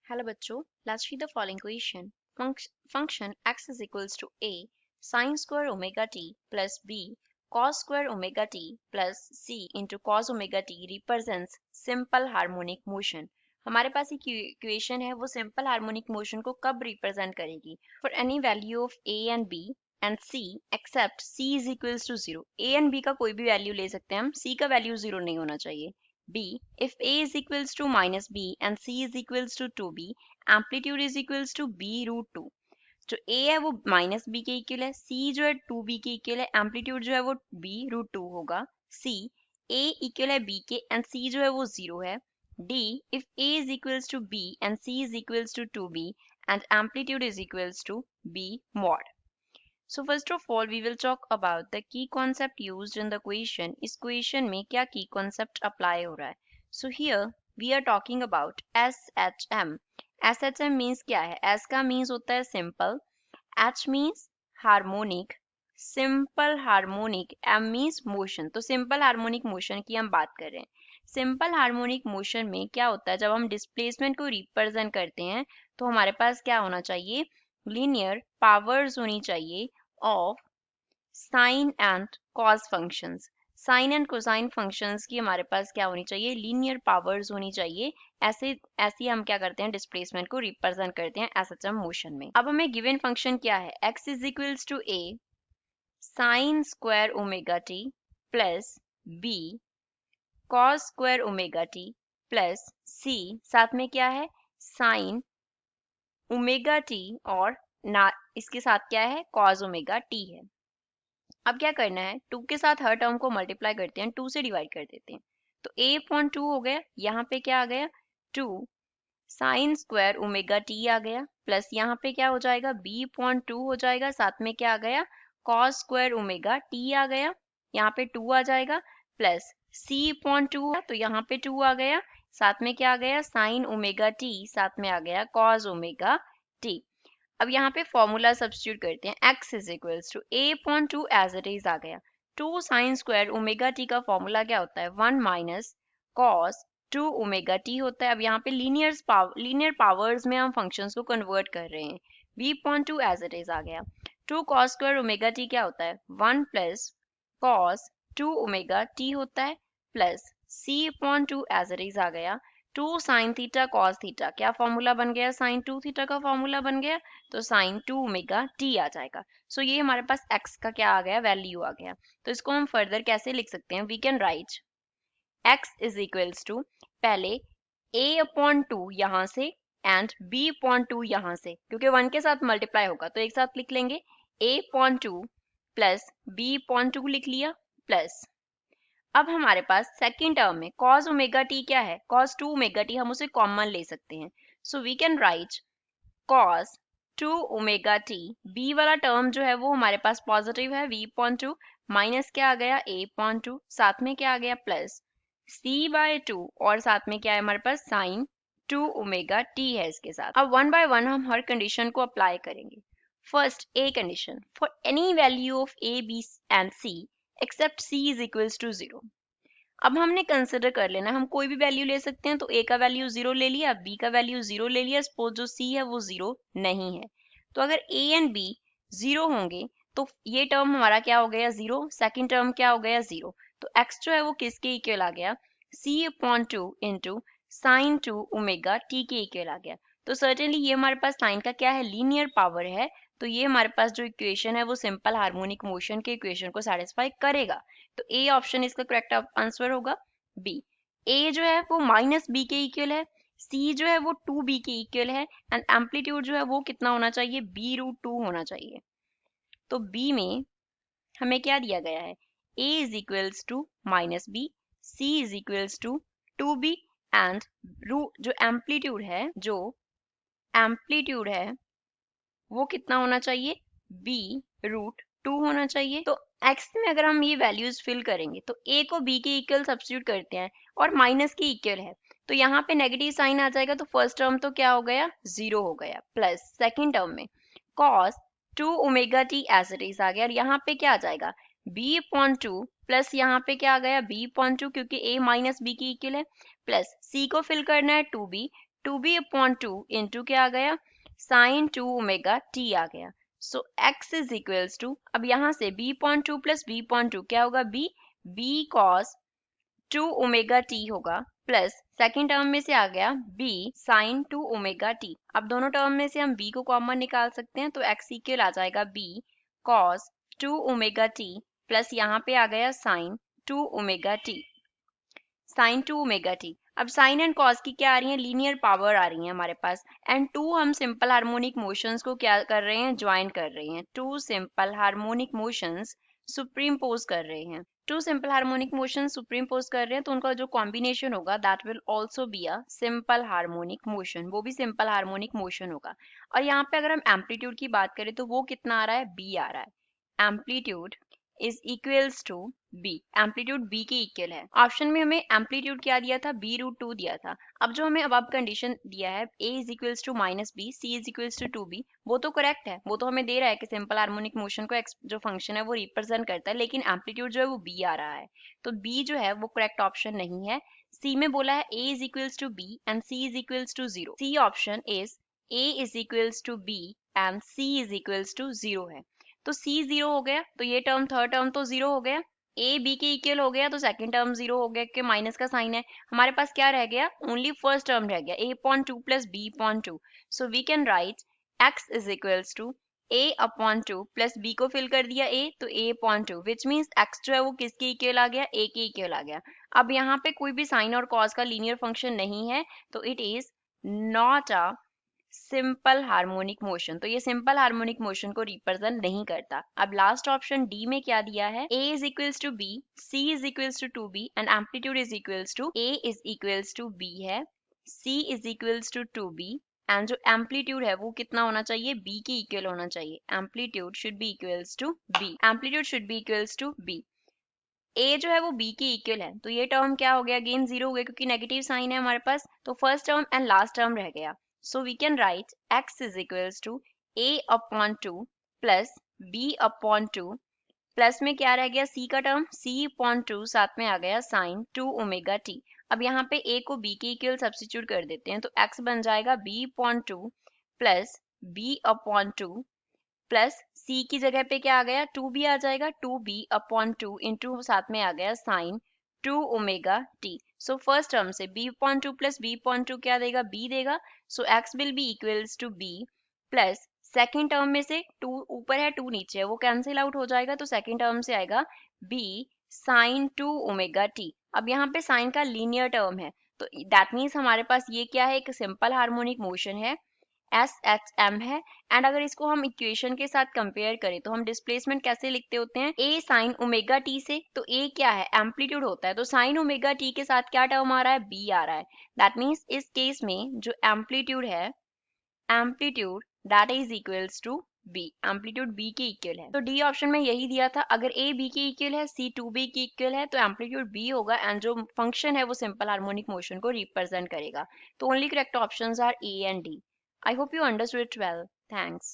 Hello बच्चों, let's read the following equation. Function x is equals to a sin square omega t plus b cos square omega t plus c into cos omega t represents simple harmonic motion. हमारे पास एक equation है, वो simple harmonic motion को कब represent करेगी? For any value of a and b and c except c is equals to 0. a and b का कोई भी वैल्यू ले सकते हैं हम, c का वैल्यू 0 नहीं होना चाहिए. B, if A is equals to minus B and C is equals to 2B, amplitude is equals to B root 2. जो A है वो माइनस बी के इक्वल है, C जो है 2B के इक्वल है, एम्पलीट्यूड जो है वो B रूट 2 होगा. C, A इक्वल है B के एंड C जो है वो 0 है. D, if A is equals to B and C is equals to 2B and amplitude is equals to B mod. So first of all we will talk about the key concept used in the equation. इस equation में क्या key concept apply हो रहा है? So here we are talking about SHM. SHM means क्या है? S का means होता है simple, H means harmonic, simple harmonic, M means motion. तो simple harmonic motion की हम बात कर रहे हैं. सिंपल हार्मोनिक मोशन में क्या होता है, जब हम डिस्प्लेसमेंट को रिप्रेजेंट करते हैं तो हमारे पास क्या होना चाहिए? लीनियर पावर्स होनी चाहिए of sine and cos functions. Sine and cosine functions की हमारे पास क्या होनी चाहिए? लीनियर पावर्स होनी चाहिए. ऐसे हम क्या करते हैं? डिस्प्लेसमेंट को रिप्रेजेंट करते हैं एसएचएम मोशन में. अब हमें गिवन फंक्शन क्या है? x is equals to a sine square omega t plus b cos square omega t plus c, साथ में क्या है? साइन ओमेगा टी और ना इसके साथ क्या है? कॉस ओमेगा टी है. अब क्या करना है? 2 के साथ हर टर्म को मल्टीप्लाई करते हैं, 2 से डिवाइड कर देते हैं. तो a/2 हो गया. यहाँ पे क्या आ गया? 2 साइन स्क्वायर ओमेगा टी आ गया, प्लस यहाँ पे क्या हो जाएगा? b/2 हो जाएगा. साथ में क्या आ गया? कॉस स्क्वायर ओमेगा टी आ गया, यहाँ पे 2 आ जाएगा, प्लस c/2 तो यहाँ पे 2 आ गया. साथ में क्या आ गया? साइन ओमेगा टी, साथ में आ गया कॉस ओमेगा टी. अब यहाँ पे फॉर्मूला सब्स्टिट्यूट करते हैं. x is equals to a/2 as it is आ गया. 2 साइन स्क्वायर ओमेगा टी का फॉर्मूला क्या होता है? 1 माइनस कॉस 2 ओमेगा टी होता है. अब यहाँ पे लीनियर पावर्स में हम फंक्शंस को कन्वर्ट कर रहे हैं. v/2 एज इट इज आ गया. 2 कॉस स्क्वायर ओमेगा टी क्या होता है? 1 प्लस कॉस 2 ओमेगा टी होता है, plus c/2 as it is आ गया. 2 साइन थीटा कॉस थीटा, क्या फॉर्मूला बन गया? साइन 2 थीटा का फॉर्मूला बन गया, तो साइन 2 ओमेगा टी आ जाएगा. सो ये हमारे पास x का क्या आ गया? वैल्यू आ गया. तो इसको हम फर्दर कैसे लिख सकते हैं? We can write x is equals to पहले a/2 यहाँ से एंड b/2 यहाँ से, क्योंकि 1 के साथ मल्टीप्लाई होगा तो एक साथ लिख लेंगे. a/2 प्लस b/2 लिख लिया, प्लस अब हमारे पास सेकेंड टर्म में cos ओमेगा टी क्या है? cos 2 ओमेगा टी, हम उसे कॉमन ले सकते हैं. So we can write cos 2 omega t. b वाला टर्म जो है वो हमारे पास पॉजिटिव है, v/2 माइनस क्या आ गया? a/2, साथ में क्या आ गया? प्लस c/2 और साथ में क्या है हमारे पास? साइन 2 ओमेगा टी है इसके साथ. अब वन बाय वन हम हर कंडीशन को अप्लाई करेंगे. First a condition, for any value of a, b and c except c is equals to 0. अब हमने कंसिडर कर लेना, हम कोई भी वैल्यू ले सकते हैं. तो a का वैल्यू 0 ले लिया, b का वैल्यू 0 ले लिया. सपोज जो c है वो 0 नहीं है, तो अगर a एंड b 0 होंगे तो ये टर्म हमारा क्या हो गया? 0. सेकेंड टर्म क्या हो गया? 0. तो x जो है वो किसके इक्वल आ गया? c/2 into sine 2 omega T के इक्वल आ गया. तो सर्टेनली ये हमारे पास साइन का क्या है? लीनियर पावर है. तो ये हमारे पास जो इक्वेशन है वो सिंपल हार्मोनिक मोशन के इक्वेशन को सेटिस्फाई करेगा. तो ए ऑप्शन इसका करेक्ट आंसर होगा. बी, ए जो है वो माइनस बी के इक्वल है, सी जो है वो 2b के इक्वल है, एंड एम्पलीट्यूड जो है वो कितना होना चाहिए? b√2 होना चाहिए. तो बी में हमें क्या दिया गया है? a is equals to minus b, c is equals to 2b and जो एम्पलीट्यूड है वो कितना होना चाहिए? b√2 होना चाहिए. तो x में अगर हम ये वैल्यूज फिल करेंगे तो a को b के इक्वल सब्स्टिट्यूट करते हैं और माइनस के इक्वल है, तो यहाँ पे नेगेटिव साइन आ जाएगा. तो फर्स्ट टर्म तो क्या हो गया? 0 हो गया, प्लस सेकेंड टर्म में cos 2 omega T as it is आ गया, और यहाँ पे क्या आ जाएगा? b/2 प्लस यहाँ पे क्या आ गया? b/2, क्योंकि a माइनस b की इक्वल है, प्लस c को फिल करना है 2b. 2b अपॉन 2 इंटू क्या आ गया, साइन 2 ओमेगा टी आ गया। सो x इज इक्वल्स टू, अब यहाँ से b upon 2 plus b upon 2 क्या होगा, b कॉस 2 ओमेगा टी होगा, प्लस सेकेंड टर्म में से आ गया b साइन 2 ओमेगा टी। अब दोनों टर्म में से हम b को कॉमन निकाल सकते हैं, तो x इक्वल आ जाएगा b cos 2 omega t plus यहाँ पे आ गया sine 2 omega t, sine 2 omega t. अब साइन एंड कॉस की क्या आ रही है, लीनियर पावर आ रही है हमारे पास, एंड टू हम सिंपल हार्मोनिक मोशंस को क्या कर रहे हैं, ज्वाइन कर रहे हैं। Two simple harmonic motions superimpose कर रहे हैं, two simple harmonic motion superimpose कर रहे हैं, तो उनका जो कॉम्बिनेशन होगा that will also be a simple harmonic motion, वो भी सिंपल हार्मोनिक मोशन होगा। और यहाँ पे अगर हम एम्पलीट्यूड की बात करें तो वो कितना आ रहा है, बी आ रहा है। Amplitude is equals to b, amplitude b के इक्वल है। ऑप्शन में हमें एम्पलीट्यूड क्या दिया था, b√2 दिया था। अब जो हमें अब कंडीशन दिया है a is equals to minus b, c is equals to 2b, वो तो करेक्ट है, वो तो हमें दे रहा है कि सिंपल हार्मोनिक मोशन को जो फंक्शन है वो रिप्रेजेंट करता है, लेकिन एम्पलीट्यूड जो है वो b आ रहा है, तो b जो है वो करेक्ट ऑप्शन नहीं है। c में बोला है a is equals to b and c is equals to 0, c option is a is equals to b and c is equals to 0 है। तो c 0 हो गया, तो ये टर्म थर्ड टर्म तो 0 हो गया, a b के इक्वल हो गया, तो सेकंड टर्म 0 हो गया कि माइनस का साइन है। हमारे पास क्या रह गया, ओनली फर्स्ट टर्म रह गया, a upon 2 plus b upon 2। So we can write x is equals to a upon 2 plus b को फिल कर दिया a, तो a upon 2, which means x जो है वो किसके इक्वल आ गया, a के इक्वल आ गया। अब यहाँ पे कोई भी साइन और कॉस का लीनियर फंक्शन नहीं है, तो it is not a simple harmonic motion, तो ये सिंपल हार्मोनिक मोशन को रिप्रेजेंट नहीं करता। अब लास्ट ऑप्शन डी में क्या दिया है, a is equals to b, c is equals to 2b and amplitude is equals to a is equals to b है, c is equals to 2b and जो एम्पलीट्यूड है वो कितना होना चाहिए, b के इक्वल होना चाहिए। Amplitude should be equals to b, amplitude should be equals to b। a जो है वो b के इक्वल है, तो ये टर्म क्या हो गया, अगेन 0 हो गया क्योंकि नेगेटिव साइन है हमारे पास, तो first term and last term रह गया। So we can write x is equals to a upon 2 plus b upon 2, plus में क्या रह गया, c का टर्म, c अपॉन 2 साथ में आ गया साइन 2 ओमेगा t। अब यहाँ पे a को b के इक्वल सब्स्टिट्यूट कर देते हैं, तो x बन जाएगा b upon 2 plus b upon 2 plus c की जगह पे क्या आ गया, 2b आ जाएगा, 2b अपॉन 2 इंटू साथ में आ गया sine 2 omega t। So first term से b upon 2 plus b upon 2 क्या देगा, b देगा, so x will be equals to b plus second term में से 2 ऊपर है 2 नीचे है, वो कैंसिल आउट हो जाएगा, तो सेकेंड टर्म से आएगा b साइन 2 ओमेगा t। अब यहाँ पे साइन का लीनियर टर्म है, तो दैट मीन्स हमारे पास ये क्या है, एक सिंपल हार्मोनिक मोशन है, एस एच एम है। एंड अगर इसको हम इक्वेशन के साथ कंपेयर करें तो हम डिस्प्लेसमेंट कैसे लिखते होते हैं, ए साइन ओमेगा टी से, तो ए क्या है, एम्पलीट्यूड होता है, तो साइन ओमेगा टी के साथ क्या टर्म आ रहा है, बी आ रहा है। दैट मीन्स इस केस में जो एम्पलीट्यूड है, amplitude that is equals to b, amplitude b के इक्वल है। तो डी ऑप्शन में यही दिया था, अगर ए बी के इक्वल है, सी 2b के इक्वल है, तो एम्पलीट्यूड बी होगा एंड जो फंक्शन है वो सिंपल हार्मोनिक मोशन को रिप्रेजेंट करेगा। तो only correct options are A and D. I hope you understood it well. Thanks.